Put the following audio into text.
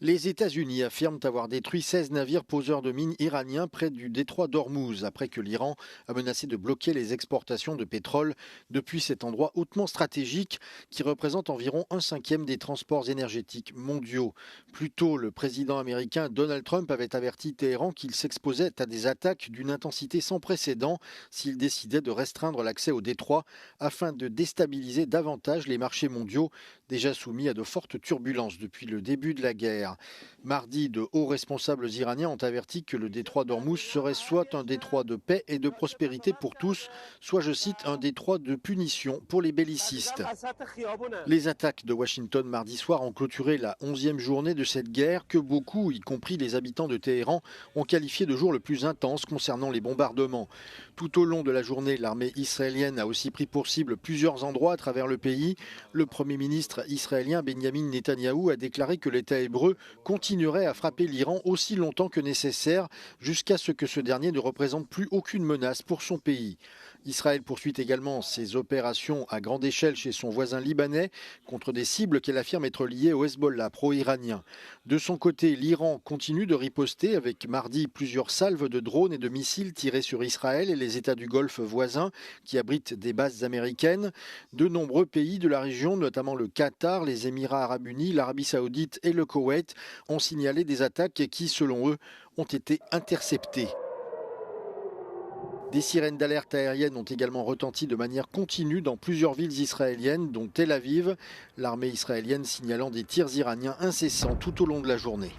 Les États-Unis affirment avoir détruit 16 navires poseurs de mines iraniens près du détroit d'Ormuz, après que l'Iran a menacé de bloquer les exportations de pétrole depuis cet endroit hautement stratégique qui représente environ un cinquième des transports énergétiques mondiaux. Plus tôt, le président américain Donald Trump avait averti Téhéran qu'il s'exposait à des attaques d'une intensité sans précédent s'il décidait de restreindre l'accès au détroit afin de déstabiliser davantage les marchés mondiaux déjà soumis à de fortes turbulences depuis le début de la guerre. Mardi, de hauts responsables iraniens ont averti que le détroit d'Ormuz serait soit un détroit de paix et de prospérité pour tous, soit, je cite, un détroit de punition pour les bellicistes. Les attaques de Washington mardi soir ont clôturé la 11e journée de cette guerre que beaucoup, y compris les habitants de Téhéran, ont qualifié de jour le plus intense concernant les bombardements. Tout au long de la journée, l'armée israélienne a aussi pris pour cible plusieurs endroits à travers le pays. Le Premier ministre israélien Benjamin Netanyahou a déclaré que l'État hébreu continuerait à frapper l'Iran aussi longtemps que nécessaire, jusqu'à ce que ce dernier ne représente plus aucune menace pour son pays. Israël poursuit également ses opérations à grande échelle chez son voisin libanais contre des cibles qu'elle affirme être liées au Hezbollah pro-iranien. De son côté, l'Iran continue de riposter avec mardi plusieurs salves de drones et de missiles tirés sur Israël et les États du Golfe voisins qui abritent des bases américaines. De nombreux pays de la région, notamment le Qatar, les Émirats arabes unis, l'Arabie saoudite et le Koweït, ont signalé des attaques qui, selon eux, ont été interceptées. Des sirènes d'alerte aérienne ont également retenti de manière continue dans plusieurs villes israéliennes, dont Tel Aviv, l'armée israélienne signalant des tirs iraniens incessants tout au long de la journée.